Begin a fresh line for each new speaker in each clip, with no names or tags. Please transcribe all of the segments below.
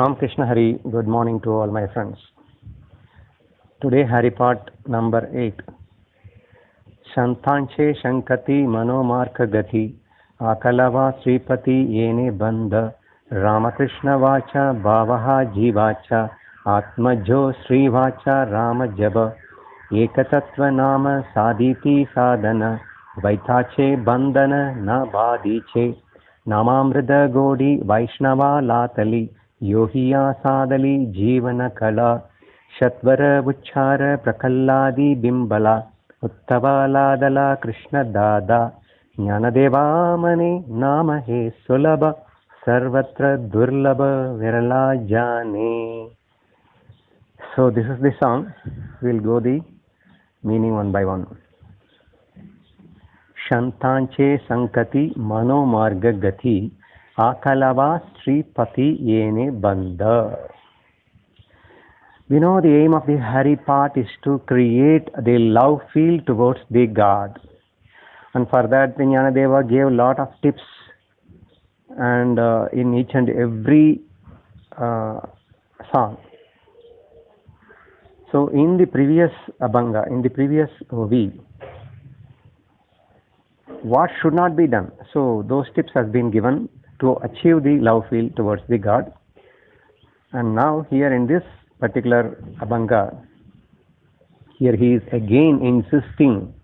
Ram Krishna Hari, good morning to all my friends. Today Haripat number 8. Shantanche Shankati Manomarka Gati Akalava Sripati Yene Bandha Ramakrishna Vacha Bhavaha Jivacha Atmajo Sri Vacha Rama Jaba Ekatattva Nama Saditi Sadhana Vaitache Bandhana Na Badiche Namamrida Godi Vaishnava Latali Yohiya Sadali Jivana Kala Shatvara Vuchara Prakalladi Bimbala Uttavala Krishna Dada jnanadeva Mani Nama He Sulabha Sarvatra Durlabha Virala Jane. So this is the song. We'll go the meaning one by one. Shantanche Sankati Mano Marga Gati Akalava Sripati Yene Bandha. We know the aim of the Haripat is to create the love field towards the God. And for that the Jnanadeva gave a lot of tips and in each and every song. So in the previous Abhanga, in the previous OV, what should not be done? So those tips have been given to achieve the love field towards the God. And now here in this particular Abhanga, here he is again insisting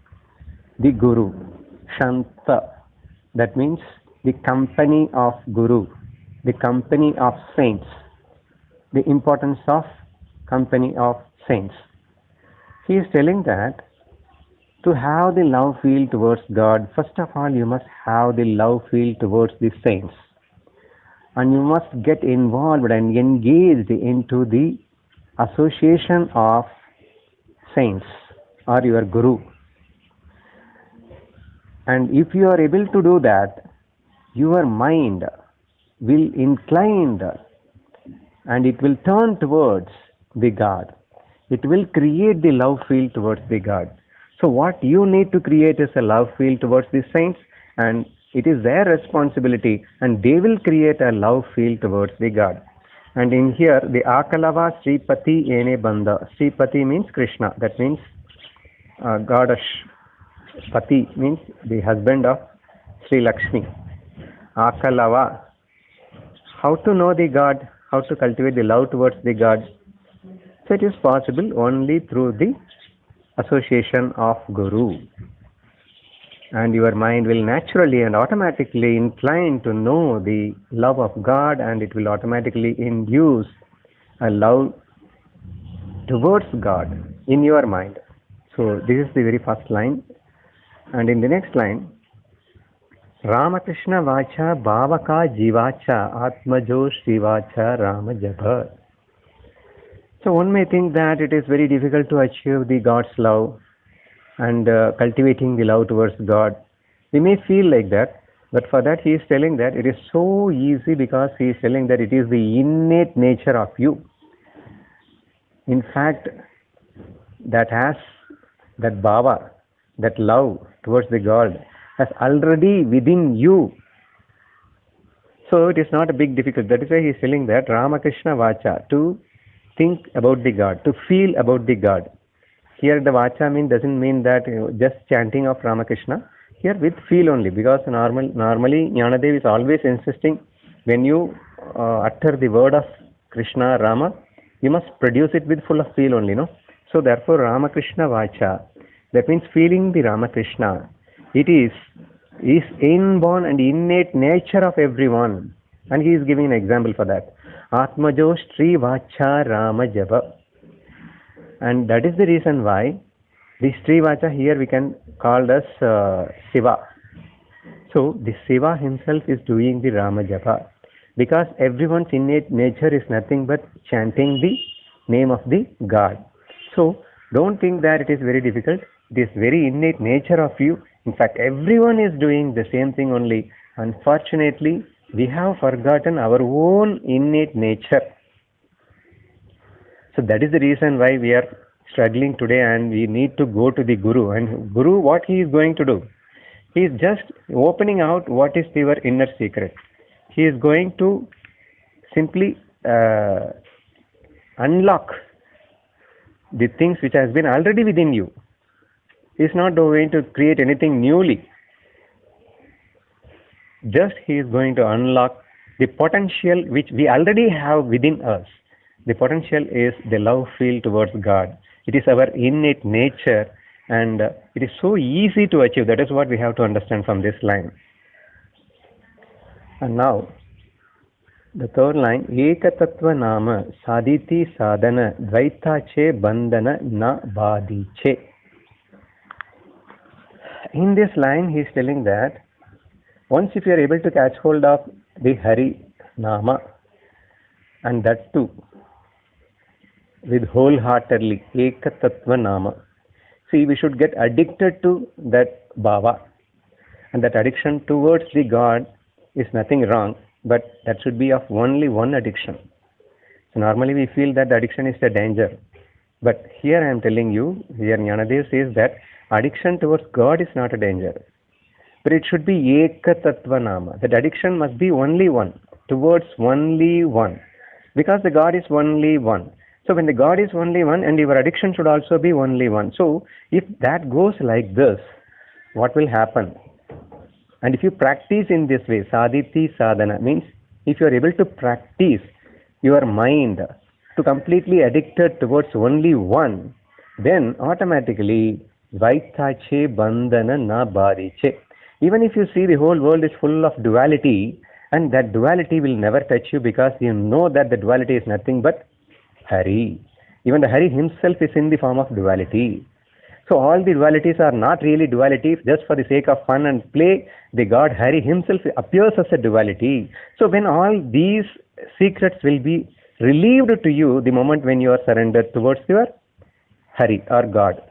the Guru, Shanta, that means the company of Guru, the company of saints, the importance of company of saints. He is telling that to have the love field towards God, first of all you must have the love field towards the saints. And you must get involved and engaged into the association of saints or your Guru. And if you are able to do that, your mind will incline and it will turn towards the God. It will create the love field towards the God. So what you need to create is a love field towards the saints, and it is their responsibility, and they will create a love field towards the God. And in here, the Akalava Sripati Yene Bandha. Sripati means Krishna. That means Goddess. Pati means the husband of Sri Lakshmi. Akalava. How to know the God? How to cultivate the love towards the God? So it is possible only through the association of Guru. And your mind will naturally and automatically incline to know the love of God, and it will automatically induce a love towards God in your mind. So this is the very first line. And in the next line, Ramakrishna Vacha Bhavaka Jivacha Atmajo Shivacha Rama Jabha. So one may think that it is very difficult to achieve the God's love and cultivating the love towards God. We may feel like that, but for that he is telling that it is so easy, because he is telling that it is the innate nature of you. In fact, that bhava, that love towards the God has already within you. So it is not a big difficulty. That is why he is telling that Ramakrishna Vacha, to think about the God, to feel about the God. Here the Vacha doesn't mean that just chanting of Ramakrishna. Here with feel only, because normally Jnanadev is always insisting, when you utter the word of Krishna, Rama, you must produce it with full of feel only, no? So therefore Ramakrishna Vacha, that means feeling the Ramakrishna. It is inborn and innate nature of everyone. And he is giving an example for that. Atmajo Sri Vacha Rama Jaba. And that is the reason why the Sri Vacha here we can call as Shiva. So the Shiva himself is doing the Rama Japa, because everyone's innate nature is nothing but chanting the name of the God. So don't think that it is very difficult. It is very innate nature of you. In fact, everyone is doing the same thing only. Unfortunately, we have forgotten our own innate nature. So that is the reason why we are struggling today, and we need to go to the Guru. And Guru, what he is going to do? He is just opening out what is your inner secret. He is going to simply uh, unlock the things which has been already within you. He is not going to create anything newly. Just he is going to unlock the potential which we already have within us. The potential is the love feel towards God. It is our innate nature, and it is so easy to achieve. That is what we have to understand from this line. And now, the third line, Ekatattva nama saditi sadhana dvaitache bandhana na badiche. In this line, he is telling that once if you are able to catch hold of the Hari Nama, and that too with wholeheartedly, Ekatattva Nama. See, we should get addicted to that bhava, and that addiction towards the God is nothing wrong, but that should be of only one addiction. So normally we feel that the addiction is a danger, but here I am telling you, here Jnanadev says that addiction towards God is not a danger, but it should be Ekatattva Nama. That addiction must be only one, towards only one, because the God is only one. So when the God is only one, and your addiction should also be only one. So if that goes like this, what will happen? And if you practice in this way, saditi sadhana, means if you are able to practice your mind to completely addicted towards only one, then automatically vaitache bandhana na badiche. Even if you see the whole world is full of duality, and that duality will never touch you, because you know that the duality is nothing but Hari. Even the Hari himself is in the form of duality. So all the dualities are not really dualities, just for the sake of fun and play. The God Hari himself appears as a duality. So when all these secrets will be relieved to you the moment when you are surrendered towards your Hari or God.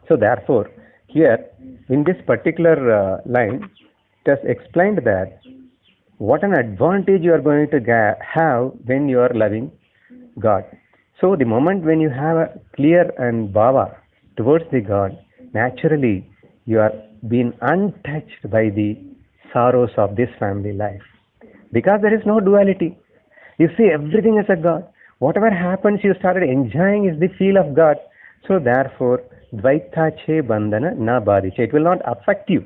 So therefore, here in this particular line, it has explained that what an advantage you are going to have when you are loving God. So the moment when you have a clear and bhava towards the God, naturally you are being untouched by the sorrows of this family life, because there is no duality. You see everything as a God. Whatever happens, you started enjoying is the feel of God. So therefore, dvaitache bandhana na badiche. It will not affect you.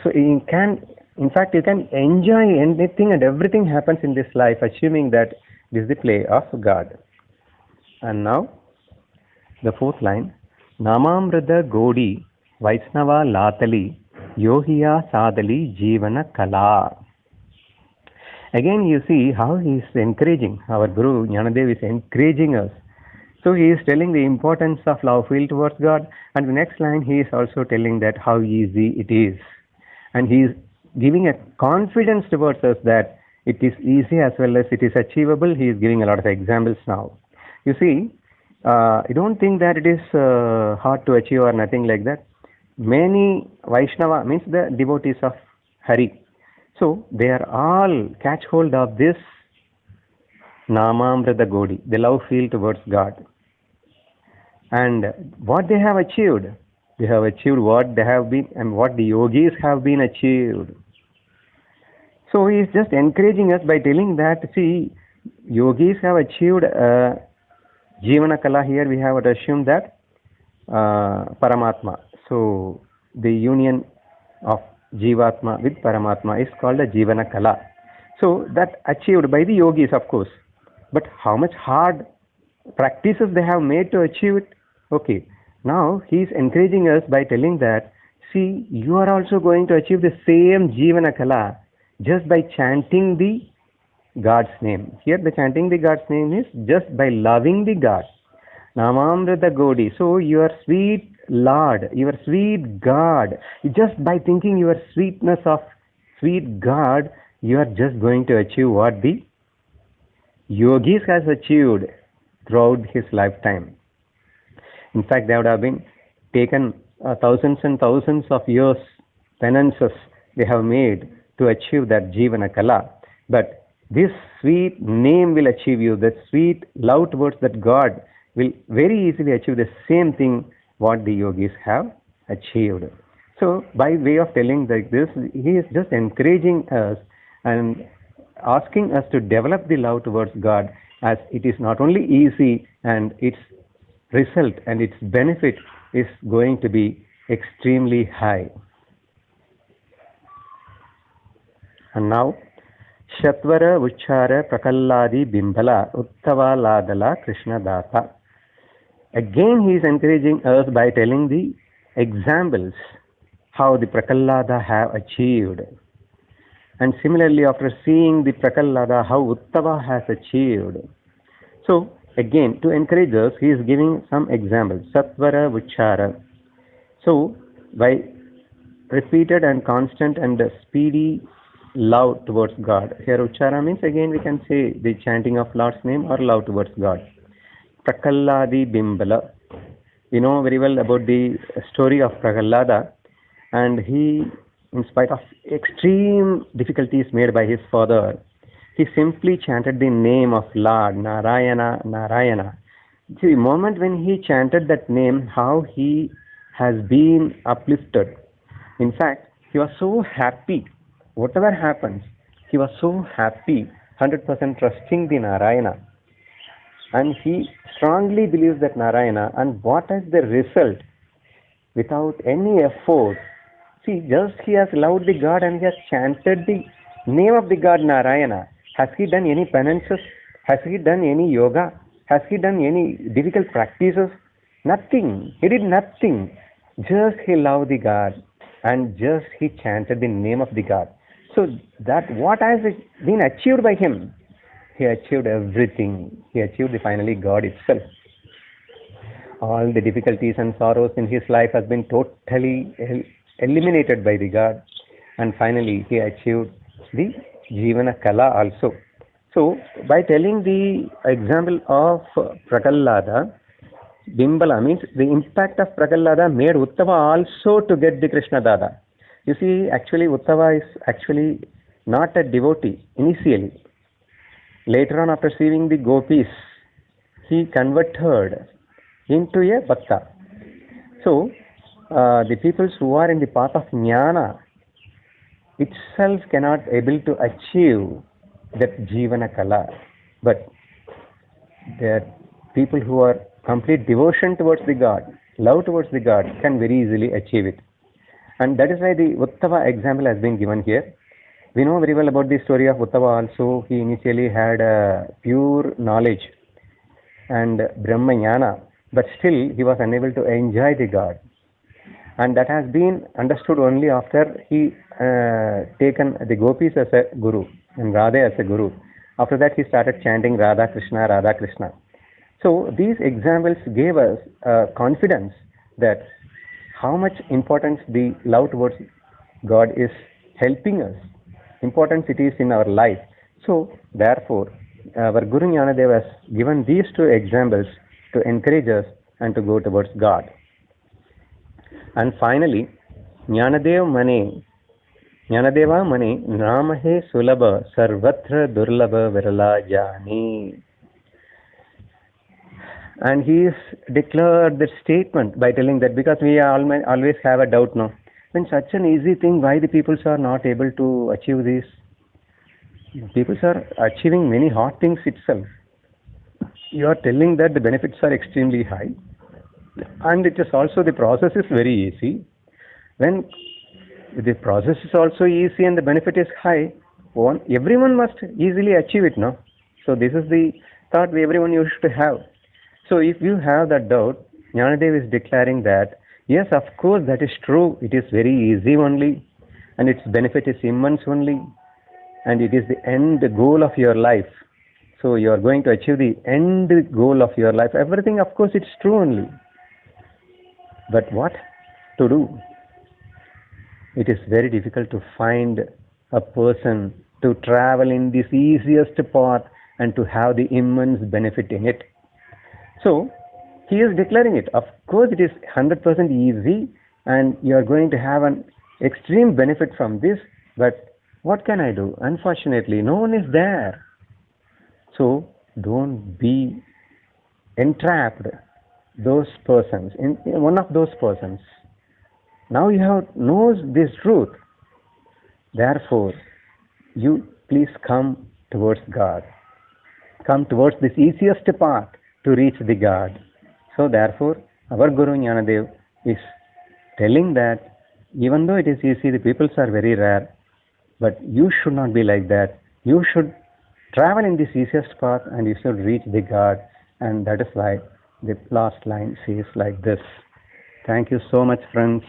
So you can, in fact, you can enjoy anything and everything happens in this life, assuming that this is the play of God. And now, the fourth line, Namamrita Godi Vaisnava Latali Yohiya Sadali Jivana Kala. Again, you see how he is encouraging, our Guru Jnanadev is encouraging us. So he is telling the importance of love feel towards God, and the next line he is also telling that how easy it is. And he is giving a confidence towards us that it is easy as well as it is achievable. He is giving a lot of examples now. You see, I don't think that it is hard to achieve or nothing like that. Many Vaishnava, means the devotees of Hari, so they are all catch hold of this Namamrita Godi, the love feel towards God. And what they have achieved what they have been, and what the yogis have been achieved. So he is just encouraging us by telling that, see, yogis have achieved Jivana Kala. Here we have to assume that Paramatma. So the union of Jivatma with Paramatma is called a Jivana Kala. So that achieved by the yogis, of course. But how much hard practices they have made to achieve it? Okay. Now he is encouraging us by telling that, see, you are also going to achieve the same Jivana Kala just by chanting the God's name. Here the chanting the God's name is just by loving the God. Namamrita Godi. So your sweet Lord, your sweet God, just by thinking your sweetness of sweet God, you are just going to achieve what the yogis has achieved throughout his lifetime. In fact, they would have been taken thousands and thousands of years penances they have made to achieve that Jivana Kala. But this sweet name will achieve you, that sweet love towards that God will very easily achieve the same thing what the yogis have achieved. So by way of telling like this, he is just encouraging us, and asking us to develop the love towards God, as it is not only easy, and its result and its benefit is going to be extremely high. And now, Shatvara Uchara Prakalladi Bimbala Uttava Ladala Krishna Data. Again, he is encouraging us by telling the examples how the Prakallada have achieved. And similarly, after seeing the Prakallada, how Uttava has achieved. So, again, to encourage us, he is giving some examples. Satvara Vichara. So, by repeated and constant and speedy love towards God. Here, Uchara means, again, we can say the chanting of Lord's name or love towards God. Prakalladi Bimbala. We know very well about the story of Prakallada, and he, in spite of extreme difficulties made by his father, he simply chanted the name of Lord, Narayana, Narayana. The moment when he chanted that name, how he has been uplifted. In fact, he was so happy. Whatever happens, he was so happy, 100% trusting the Narayana. And he strongly believes that Narayana, and what is the result? Without any effort, see, just he has loved the God and he has chanted the name of the God Narayana. Has he done any penances? Has he done any yoga? Has he done any difficult practices? Nothing. He did nothing. Just he loved the God and just he chanted the name of the God. So that what has been achieved by him? He achieved everything. He achieved finally God itself. All the difficulties and sorrows in his life has been totally eliminated by the God, and finally he achieved the Jivana Kala also. So by telling the example of Prakallada, Bimbala means the impact of Prakallada made Uttava also to get the Krishna Dada. You see, actually Uttava is actually not a devotee initially. Later on, after seeing the gopis, he converted into a bhakta. So, the peoples who are in the path of jnana itself cannot able to achieve that jivana kala. But the people who are complete devotion towards the God, love towards the God, can very easily achieve it. And that is why the Uttava example has been given here. We know very well about the story of Uttava also. He initially had pure knowledge and Brahma Jnana, but still he was unable to enjoy the God. And that has been understood only after he taken the gopis as a guru and Radha as a guru. After that he started chanting Radha Krishna, Radha Krishna. So these examples gave us confidence that how much importance the love towards God is helping us, importance it is in our life. So therefore our Guru Jnanadev has given these two examples to encourage us and to go towards God. And finally, Jnanadeva Mane Namahe Sulabha Sarvatra Durlabha Virala Jani. And he is declared the statement by telling that because we always have a doubt now. When such an easy thing, why the peoples are not able to achieve this? Peoples are achieving many hard things itself. You are telling that the benefits are extremely high. And it is also, the process is very easy. When the process is also easy and the benefit is high, everyone must easily achieve it, no? So this is the thought everyone used to have. So if you have that doubt, Jnanadev is declaring that, yes, of course, that is true. It is very easy only, and its benefit is immense only, and it is the end goal of your life. So you are going to achieve the end goal of your life. Everything, of course, it's true only. But what to do? It is very difficult to find a person to travel in this easiest path and to have the immense benefit in it. So, he is declaring it. Of course, it is 100% easy and you are going to have an extreme benefit from this, but what can I do? Unfortunately, no one is there. So, don't be entrapped those persons, in one of those persons. Now you have knows this truth. Therefore, you please come towards God. Come towards this easiest path to reach the God. So therefore, our Guru Jnanadev is telling that even though it is easy, the peoples are very rare, but you should not be like that. You should travel in this easiest path and you should reach the God. And that is why the last line says like this. Thank you so much, friends.